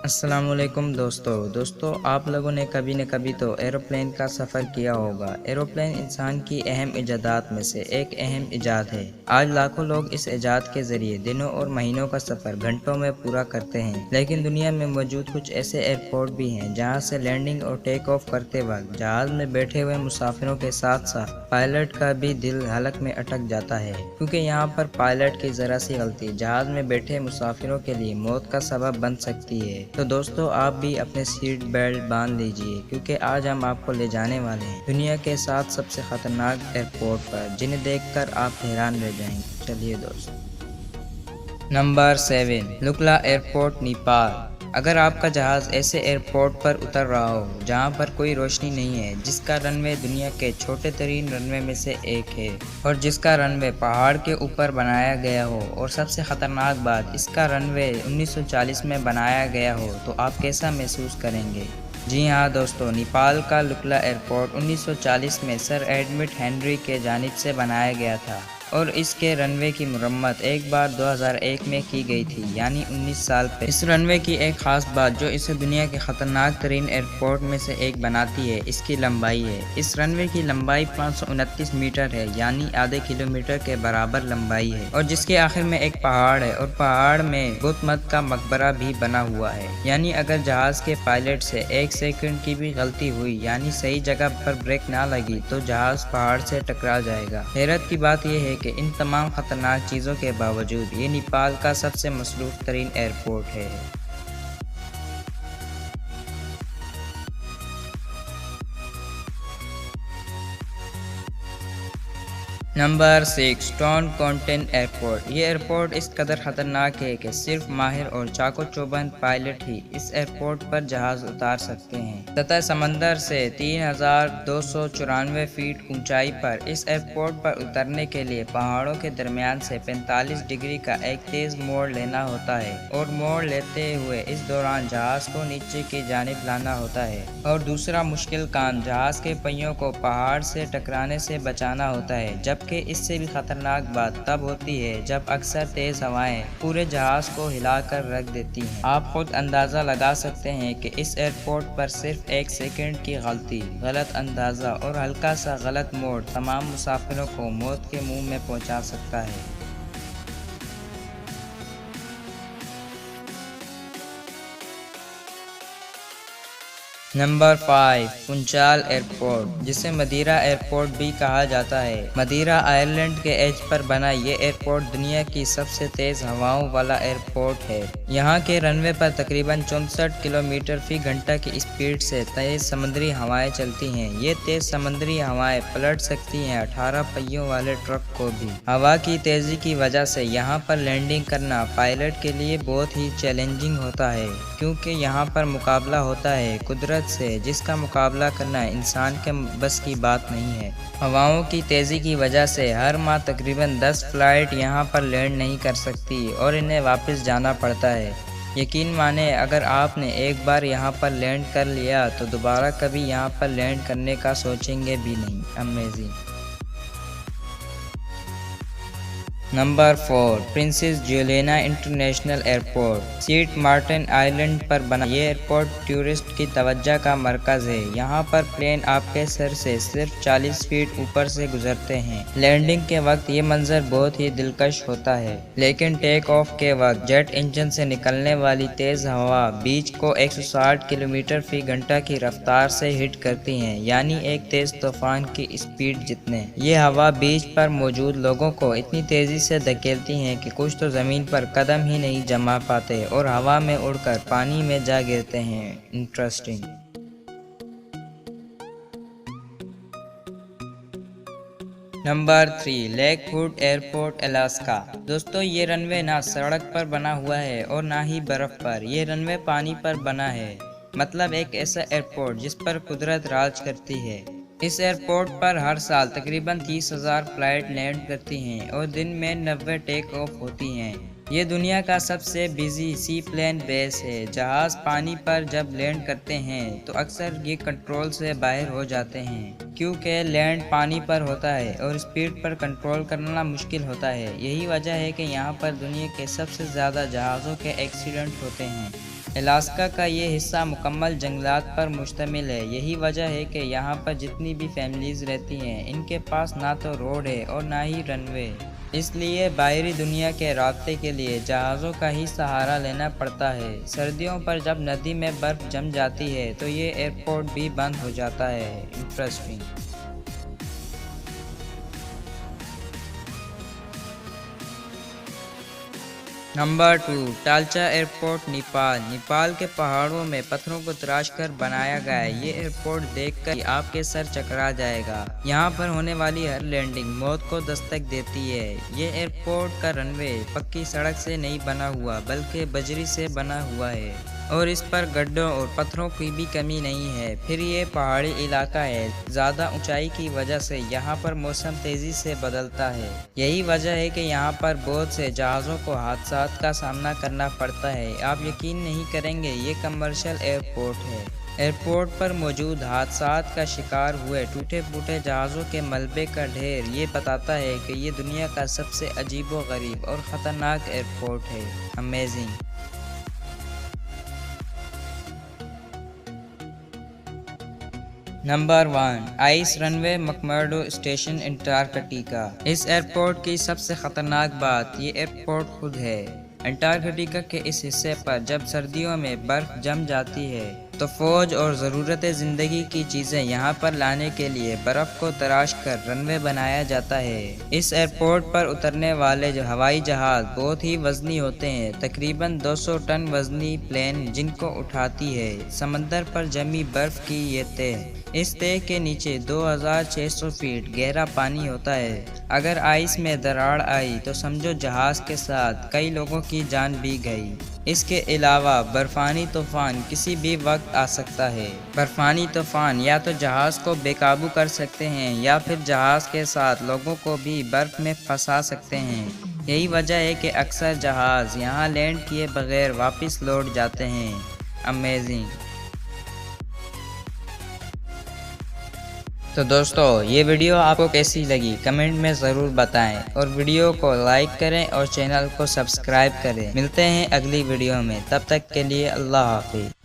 السلام علیکم دوستو آپ لوگوں نے کبھی نہ کبھی تو ایروپلین کا سفر کیا ہوگا۔ ایروپلین انسان کی اہم ایجادات میں سے ایک اہم ایجاد ہے۔ آج لاکھوں لوگ اس ایجاد کے ذریعے دنوں اور مہینوں کا سفر گھنٹوں میں پورا کرتے ہیں، لیکن دنیا میں موجود کچھ ایسے ایئرپورٹ بھی ہیں جہاں سے لینڈنگ اور ٹیک آف کرتے وقت جہاز میں بیٹھے ہوئے مسافروں کے ساتھ ساتھ پائلٹ کا بھی دل حلق میں اٹک جاتا ہے، کیونکہ یہاں پر پائلٹ کی ذرا سی غلطی جہاز میں بیٹھے مسافروں کے لیے موت کا سبب بن سکتی ہے۔ تو دوستو آپ بھی اپنے سیٹ بیلٹ باندھ لیجئے، کیونکہ آج ہم آپ کو لے جانے والے ہیں دنیا کے 7 سب سے خطرناک ایئرپورٹ پر، جنہیں دیکھ کر آپ حیران رہ جائیں گے۔ چلیے دوستو۔ Number 7، Lukla airport, Nepal. اگر آپ کا جہاز ایسے ایئرپورٹ پر اتر رہا ہو جہاں پر کوئی روشنی نہیں ہے، جس کا رن وے دنیا کے چھوٹے ترین رن وے میں سے ایک ہے اور جس کا رن وے پہاڑ کے اوپر بنایا گیا ہو، اور سب سے خطرناک بات اس کا رن وے 1940 میں بنایا گیا ہو، تو آپ کیسا محسوس کریں گے؟ جی ہاں دوستو، نیپال کا لکلا ایئرپورٹ 1940 میں سر ایڈمنڈ ہنری کے جانب سے بنایا گیا تھا، اور اس کے رن وے کی مرمت ایک بار 2001 میں کی گئی تھی، یعنی 19 سال پہلے۔ اس رن وے کی ایک خاص بات جو اسے دنیا کے خطرناک ترین ایئرپورٹ میں سے ایک بناتی ہے، اس کی لمبائی ہے۔ اس رن وے کی لمبائی 529 میٹر ہے، یعنی آدھے کلومیٹر کے برابر لمبائی ہے، اور جس کے آخر میں ایک پہاڑ ہے، اور پہاڑ میں بدھ مت کا مقبرہ بھی بنا ہوا ہے، یعنی اگر جہاز کے پائلٹ سے 1 سیکنڈ کی بھی غلطی ہوئی، یعنی صحیح جگہ پر بریک نہ لگی، تو جہاز پہاڑ سے ٹکرا جائے گا۔ حیرت کی بات یہ ہے کہ ان تمام خطرناک چیزوں کے باوجود یہ نیپال کا سب سے مصروف ترین ایئرپورٹ ہے۔ نمبر 6، اسٹون کونٹین ایئرپورٹ۔ یہ ایئرپورٹ اس قدر خطرناک ہے کہ صرف ماہر اور چاقو چوبند پائلٹ ہی اس ایئرپورٹ پر جہاز اتار سکتے ہیں۔ سطح سمندر سے 3294 فیٹ اونچائی پر اس ایئرپورٹ پر اترنے کے لیے پہاڑوں کے درمیان سے 45 ڈگری کا ایک تیز موڑ لینا ہوتا ہے، اور موڑ لیتے ہوئے اس دوران جہاز کو نیچے کی جانب لانا ہوتا ہے، اور دوسرا مشکل کام جہاز کے پہیوں کو پہاڑ سے ٹکرانے سے بچانا ہوتا ہے۔ جبکہ اس سے بھی خطرناک بات تب ہوتی ہے جب اکثر تیز ہوائیں پورے جہاز کو ہلا کر رکھ دیتی ہیں۔ آپ خود اندازہ لگا سکتے ہیں کہ اس ایئرپورٹ پر صرف 1 سیکنڈ کی غلطی، غلط اندازہ اور ہلکا سا غلط موڑ تمام مسافروں کو موت کے منہ میں پہنچا سکتا ہے۔ نمبر 5، پونچال ایئرپورٹ، جسے مدیرا ایئرپورٹ بھی کہا جاتا ہے۔ مدیرا آئرلینڈ کے ایج پر بنا یہ ایئرپورٹ دنیا کی سب سے تیز ہواؤں والا ایئرپورٹ ہے۔ یہاں کے رن وے پر تقریباً 64 کلومیٹر فی گھنٹہ کی اسپیڈ سے تیز سمندری ہوائیں چلتی ہیں۔ یہ تیز سمندری ہوائیں پلٹ سکتی ہیں 18 پہیوں والے ٹرک کو بھی۔ ہوا کی تیزی کی وجہ سے یہاں پر لینڈنگ کرنا پائلٹ کے لیے بہت ہی چیلنجنگ ہوتا ہے، کیونکہ یہاں پر مقابلہ ہوتا ہے قدرت سے، جس کا مقابلہ کرنا انسان کے بس کی بات نہیں ہے۔ ہواؤں کی تیزی کی وجہ سے ہر ماہ تقریباً 10 فلائٹ یہاں پر لینڈ نہیں کر سکتی اور انہیں واپس جانا پڑتا ہے۔ یقین مانیں اگر آپ نے ایک بار یہاں پر لینڈ کر لیا تو دوبارہ کبھی یہاں پر لینڈ کرنے کا سوچیں گے بھی نہیں۔ Amazing. Number 4، Princess Juliana international airport, Saint Martin island پر بنا یہ ایئرپورٹ ٹورسٹ کی توجہ کا مرکز ہے۔ یہاں پر پلین آپ کے سر سے صرف 40 فیٹ اوپر سے گزرتے ہیں۔ لینڈنگ کے وقت یہ منظر بہت ہی دلکش ہوتا ہے، لیکن ٹیک آف کے وقت جیٹ انجن سے نکلنے والی تیز ہوا بیچ کو 160 کلومیٹر فی گھنٹہ کی رفتار سے ہٹ کرتی ہیں، یعنی ایک تیز طوفان کی اسپیڈ جتنے۔ یہ ہوا بیچ پر موجود لوگوں کو اتنی تیزی سے دھکیلتی ہیں کہ کچھ تو زمین پر قدم ہی نہیں جما پاتے اور ہوا میں اڑ کر پانی میں جا گرتے ہیں۔ انٹرسٹنگ۔ نمبر 3، لیک ووڈ ایئرپورٹ، الاسکا۔ دوستو یہ رن وے نہ سڑک پر بنا ہوا ہے اور نہ ہی برف پر، یہ رن وے پانی پر بنا ہے، مطلب ایک ایسا ایئرپورٹ جس پر قدرت راج کرتی ہے۔ اس ایئرپورٹ پر ہر سال تقریباً 30,000 فلائٹ لینڈ کرتی ہیں اور دن میں 90 ٹیک آف ہوتی ہیں۔ یہ دنیا کا سب سے بزی سی پلین بیس ہے۔ جہاز پانی پر جب لینڈ کرتے ہیں تو اکثر یہ کنٹرول سے باہر ہو جاتے ہیں، کیونکہ لینڈ پانی پر ہوتا ہے اور اسپیڈ پر کنٹرول کرنا مشکل ہوتا ہے۔ یہی وجہ ہے کہ یہاں پر دنیا کے سب سے زیادہ جہازوں کے ایکسیڈنٹ ہوتے ہیں۔ الاسکا کا یہ حصہ مکمل جنگلات پر مشتمل ہے۔ یہی وجہ ہے کہ یہاں پر جتنی بھی فیملیز رہتی ہیں ان کے پاس نہ تو روڈ ہے اور نہ ہی رن وے، اس لیے باہری دنیا کے رابطے کے لیے جہازوں کا ہی سہارا لینا پڑتا ہے۔ سردیوں پر جب ندی میں برف جم جاتی ہے تو یہ ایئرپورٹ بھی بند ہو جاتا ہے۔ Interesting. Number 2، Talcha airport Nepal. Nepal کے پہاڑوں میں پتھروں کو تراش کر بنایا گیا ہے۔ یہ ایئرپورٹ دیکھ کر آپ کے سر چکرا جائے گا۔ یہاں پر ہونے والی ہر لینڈنگ موت کو دستک دیتی ہے۔ یہ ایئرپورٹ کا رن وے پکی سڑک سے نہیں بنا ہوا بلکہ بجری سے بنا ہوا ہے اور اس پر گڈھوں اور پتھروں کی بھی کمی نہیں ہے۔ پھر یہ پہاڑی علاقہ ہے، زیادہ اونچائی کی وجہ سے یہاں پر موسم تیزی سے بدلتا ہے۔ یہی وجہ ہے کہ یہاں پر بہت سے جہازوں کو حادثات کا سامنا کرنا پڑتا ہے۔ آپ یقین نہیں کریں گے، یہ کمرشل ایئرپورٹ ہے۔ ایئرپورٹ پر موجود حادثات کا شکار ہوئے ٹوٹے پھوٹے جہازوں کے ملبے کا ڈھیر یہ بتاتا ہے کہ یہ دنیا کا سب سے عجیب و غریب اور خطرناک ایئرپورٹ ہے۔ امیزنگ۔ نمبر 1، آئس رن وے مکمرڈو اسٹیشن انٹارکٹیکا۔ اس ایئرپورٹ کی سب سے خطرناک بات یہ ایئرپورٹ خود ہے۔ انٹارکٹیکا کے اس حصے پر جب سردیوں میں برف جم جاتی ہے تو فوج اور ضرورت زندگی کی چیزیں یہاں پر لانے کے لیے برف کو تراش کر رن وے بنایا جاتا ہے۔ اس ایئرپورٹ پر اترنے والے ہوائی جہاز بہت ہی وزنی ہوتے ہیں، تقریباً 200 ٹن وزنی پلین جن کو اٹھاتی ہے۔ سمندر پر جمی برف کی یہ تہ، اس تہ کے نیچے 2600 فیٹ گہرا پانی ہوتا ہے۔ اگر آئس میں دراڑ آئی تو سمجھو جہاز کے ساتھ کئی لوگوں کی جان بھی گئی۔ اس کے علاوہ برفانی طوفان کسی بھی وقت آ سکتا ہے۔ برفانی طوفان یا تو جہاز کو بے قابو کر سکتے ہیں یا پھر جہاز کے ساتھ لوگوں کو بھی برف میں پھنسا سکتے ہیں۔ یہی وجہ ہے کہ اکثر جہاز یہاں لینڈ کیے بغیر واپس لوٹ جاتے ہیں۔ امیزنگ۔ تو دوستو، یہ ویڈیو آپ کو کیسی لگی کمنٹ میں ضرور بتائیں اور ویڈیو کو لائک کریں اور چینل کو سبسکرائب کریں۔ ملتے ہیں اگلی ویڈیو میں، تب تک کے لیے اللہ حافظ۔